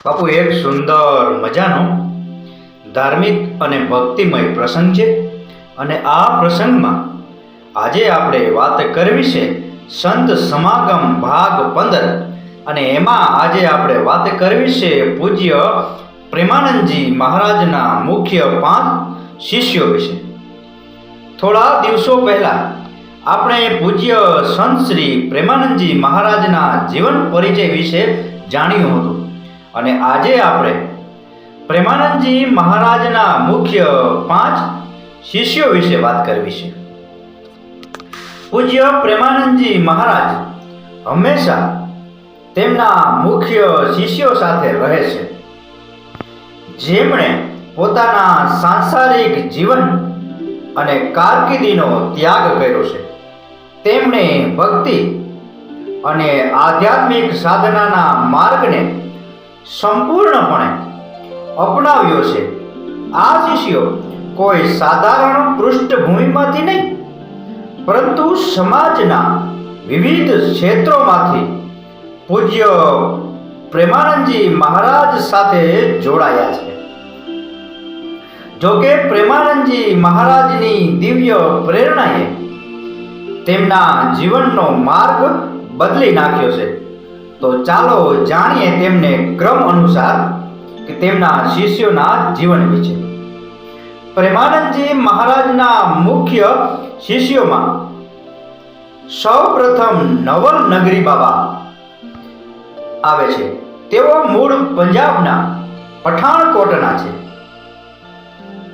બાપુ, એક સુંદર મજાનો ધાર્મિક અને ભક્તિમય પ્રસંગ છે. અને આ પ્રસંગમાં આજે આપણે વાત કરવી છે સંત સમાગમ ભાગ 15. અને એમાં આજે આપણે વાત કરવી છે પૂજ્ય પ્રેમાનંદજી મહારાજના મુખ્ય 5 શિષ્યો વિશે. થોડા દિવસો પહેલા આપણે પૂજ્ય સંત શ્રી પ્રેમાનંદજી મહારાજના જીવન પરિચય વિશે જાણ્યું હતું. અને આજે આપણે પ્રેમાનંદજી મહારાજના મુખ્ય 5 શિષ્યો વિશે વાત કરવી છે. પૂજ્ય પ્રેમાનંદજી મહારાજ હંમેશા તેમના મુખ્ય શિષ્યો સાથે રહે છે, જેમણે પોતાના સાંસારિક જીવન અને કારકિર્દીનો ત્યાગ કર્યો છે. તેમણે ભક્તિ અને આધ્યાત્મિક સાધનાના માર્ગને સંપૂર્ણપણે અપનાવ્યો છે. આ શિષ્યો કોઈ સાધારણ પૃષ્ઠભૂમિમાંથી નહીં, પરંતુ સમાજના વિવિધ ક્ષેત્રોમાંથી પૂજ્ય પ્રેમાનંદજી મહારાજ સાથે જોડાયા છે. જોકે પ્રેમાનંદજી મહારાજની દિવ્ય પ્રેરણાએ તેમના જીવનનો માર્ગ બદલી નાખ્યો છે. તો ચાલો જાણીએ તેમને ક્રમ અનુસાર કે તેમના શિષ્યોના જીવન વિશે. પ્રેમાનંદજી મહારાજના મુખ્ય શિષ્યોમાં સૌપ્રથમ નવલ નગરી બાબા આવે છે. તેઓ મૂળ પંજાબના પઠાણકોટના છે.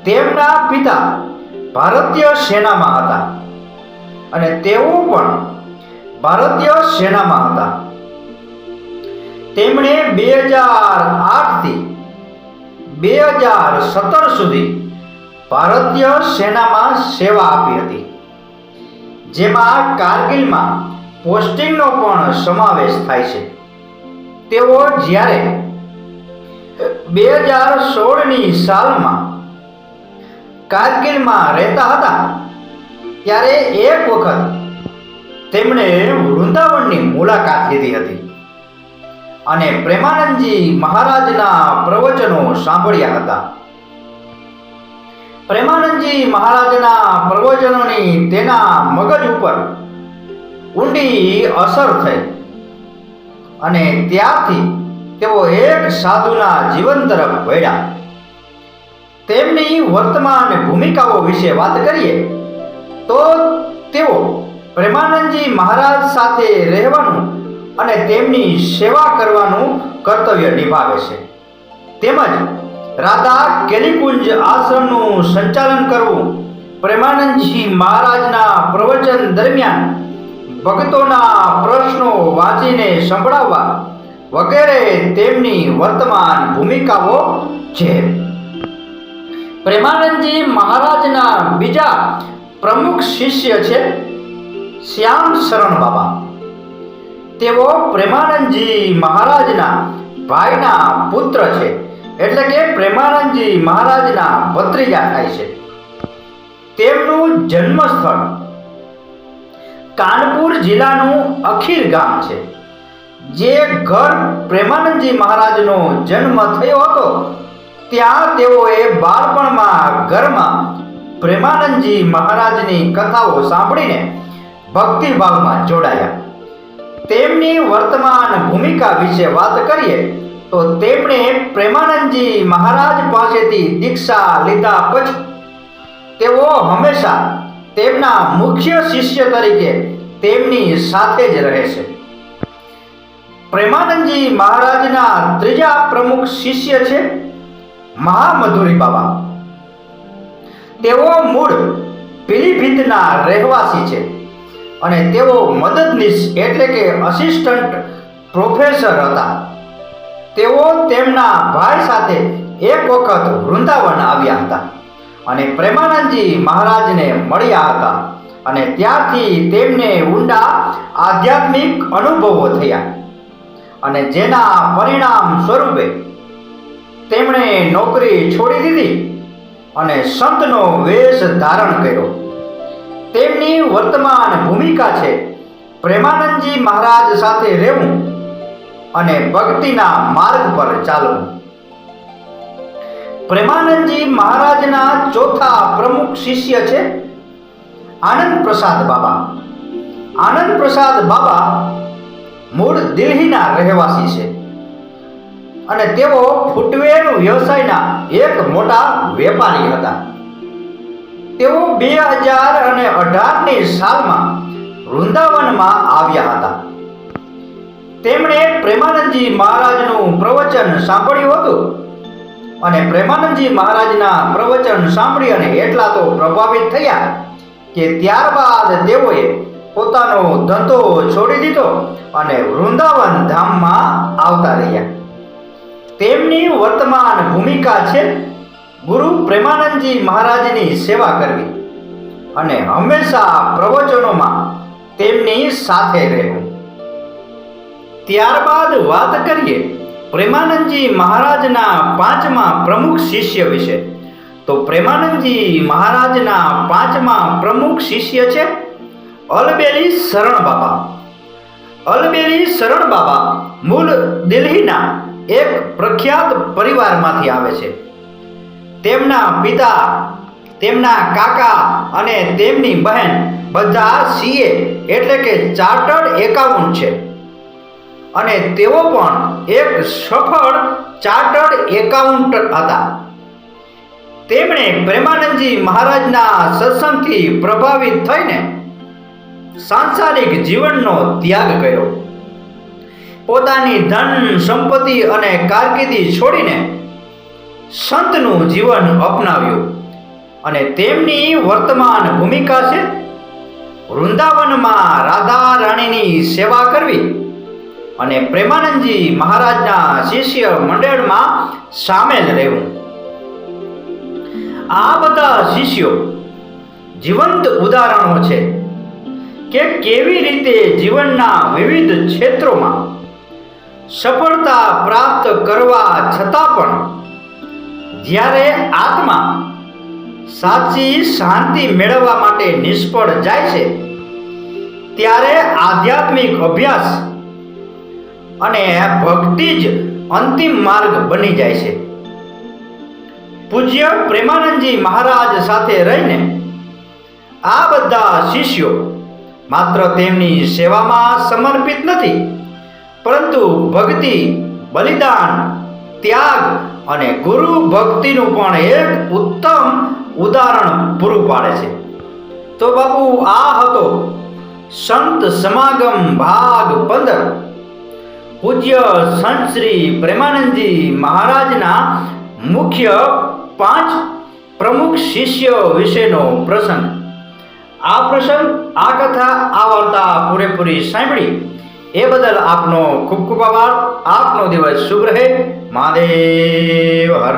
તેમના પિતા ભારતીય સેનામાં હતા અને તેઓ પણ ભારતીય સેનામાં હતા. તેમણે 2008 થી 2017 સુધી ભારતીય સેનામાં સેવા આપી હતી, જેમાં કારગિલમાં પોસ્ટિંગનો પણ સમાવેશ થાય છે. તેઓ જ્યારે 2016ની સાલમાં કારગિલમાં રહેતા હતા, ત્યારે એક વખત તેમણે વૃંદાવનની મુલાકાત લીધી હતી અને પ્રેમાનંદજી મહારાજના પ્રવચનો સાંભળ્યા હતા. પ્રેમાનંદજી મહારાજના પ્રવચનોની તેના મગજ ઉપર ઊંડી અસર થઈ અને ત્યારથી તેઓ એક સાધુના જીવન તરફ વળ્યા. તેમની વર્તમાન ભૂમિકાઓ વિશે વાત કરીએ તો તેઓ પ્રેમાનંદજી મહારાજ સાથે રહેવાનું અને તેમની સેવા કરવાનું કર્તવ્ય નિભાવે છે. તેમજ રાધા કેલીકુંજ આશ્રમનું સંચાલન કરવું, પ્રેમાનંદજી મહારાજના પ્રવચન દરમિયાન ભક્તોના પ્રશ્નો વાંચીને સંભળાવવા વગેરે તેમની વર્તમાન ભૂમિકાઓ છે. પ્રેમાનંદજી મહારાજના બીજા પ્રમુખ શિષ્ય છે શ્યામ શરણ બાબા. તેઓ પ્રેમાનંદજી મહારાજના ભાઈના પુત્ર છે, એટલે કે પ્રેમાનંદજી મહારાજના ભત્રીજા થાય છે. તેમનું જન્મસ્થળ કાનપુર જિલ્લાનું અખીર ગામ છે. જે ઘર પ્રેમાનંદજી મહારાજનો જન્મ થયો હતો, ત્યાં તેઓએ બાળપણમાં ઘરમાં પ્રેમાનંદજી મહારાજની કથાઓ સાંભળીને ભક્તિભાવમાં જોડાયા. તેમની વર્તમાન ભૂમિકા વિશે વાત કરીએ તો તેમણે પ્રેમાનંદજી મહારાજ પાસેથી દીક્ષા લીધા પછી તેઓ હંમેશા તેમના મુખ્ય શિષ્ય તરીકે તેમની સાથે જ રહે છે. પ્રેમાનંદજી મહારાજના ત્રીજા પ્રમુખ શિષ્ય છે મહામધુરી બાબા. તેઓ મૂળ પીલીભીતના રહેવાસી છે અને તેઓ મદદનીશ એટલે કે અસિસ્ટન્ટ પ્રોફેસર હતા. તેઓ તેમના ભાઈ સાથે એક વખત વૃંદાવન આવ્યા હતા અને પ્રેમાનંદજી મહારાજને મળ્યા હતા અને ત્યારથી તેમને ઊંડા આધ્યાત્મિક અનુભવો થયા અને જેના પરિણામ સ્વરૂપે તેમણે નોકરી છોડી દીધી અને સંતનો વેશ ધારણ કર્યો. તેમની વર્તમાન ભૂમિકા છે પ્રેમાનંદજી મહારાજ સાથે રહેવું અને ભક્તિના માર્ગ પર ચાલવું. પ્રેમાનંદજી મહારાજના ચોથા પ્રમુખ શિષ્ય છે આનંદ પ્રસાદ બાબા. આનંદ પ્રસાદ બાબા મૂળ દિલ્હીના રહેવાસી છે અને તેઓ ફૂટવેર વ્યવસાયના એક મોટા વેપારી હતા. તેઓ 2018ની સાલમાં વૃંદાવનમાં આવ્યા હતા. તેમણે પ્રેમાનંદજી મહારાજનું પ્રવચન સાંભળ્યું હતું અને પ્રેમાનંદજી મહારાજના પ્રવચન સાંભળી અને એટલા તો પ્રભાવિત થયા કે ત્યારબાદ તેઓએ પોતાનો ધંધો છોડી દીધો અને વૃંદાવન ધામમાં આવતા રહ્યા. તેમની વર્તમાન ભૂમિકા છે ગુરુ પ્રેમાનંદજી મહારાજની સેવા કરવી અને હંમેશા પ્રવચનોમાં તેમની સાથે રહેવું. ત્યારબાદ વાત કરીએ પ્રેમાનંદજી મહારાજના પાંચમા પ્રમુખ શિષ્ય વિશે. તો પ્રેમાનંદજી મહારાજના પાંચમા પ્રમુખ શિષ્ય છે અલબેલી શરણ બાબા. અલબેલી શરણ બાબા મૂળ દિલ્હીના એક પ્રખ્યાત પરિવારમાંથી આવે છે. તેમના પિતા, તેમના કાકા અને તેમની બહેન બધા CA એટલે કે ચાર્ટર્ડ એકાઉન્ટ છે અને તેઓ પણ એક સફળ ચાર્ટર્ડ એકાઉન્ટ હતા. તેમણે પ્રેમાનંદજી મહારાજના સત્સંગથી પ્રભાવિત થઈને સાંસારિક જીવનનો ત્યાગ કર્યો. પોતાની ધન સંપત્તિ અને કારકિર્દી છોડીને સંતનું જીવન અપનાવ્યું અને તેમની વર્તમાન ભૂમિકા છે વૃંદાવનમાં રાધા રાણીની સેવા કરવી અને પ્રેમાનંદજી મહારાજના શિષ્ય મંડળમાં સામેલ રહેવું. આ બધા શિષ્યો જીવંત ઉદાહરણો છે કે કેવી રીતે જીવનના વિવિધ ક્ષેત્રોમાં સફળતા પ્રાપ્ત કરવા છતાં પણ જ્યારે આત્મા સાચી શાંતિ મેળવવા માટે નિષ્ફળ જાય છે ત્યારે આધ્યાત્મિક અભ્યાસ અને ભક્તિ જ અંતિમ માર્ગ બની જાય છે. પૂજ્ય પ્રેમાનંદજી મહારાજ સાથે રહીને આ બધા શિષ્યો માત્ર તેમની સેવામાં સમર્પિત નથી, પરંતુ ભક્તિ, બલિદાન, ત્યાગ અને ગુરુ ભક્તિનું પણ એક ઉત્તમ ઉદાહરણ પૂરું પાડે છે. તો બાપુ, આ હતો સંત સમાગમ ભાગ 15 પૂજ્ય સંત શ્રી પ્રેમાનંદજી મહારાજના મુખ્ય 5 પ્રમુખ શિષ્ય વિશેનો પ્રસંગ. આ પ્રસંગ, આ કથા, આ વાર્તા પૂરેપૂરી સાંભળી એ બદલ આપનો ખૂબ ખૂબ આભાર. આપનો દિવસ શુભ રહે. મહાદેવ હર.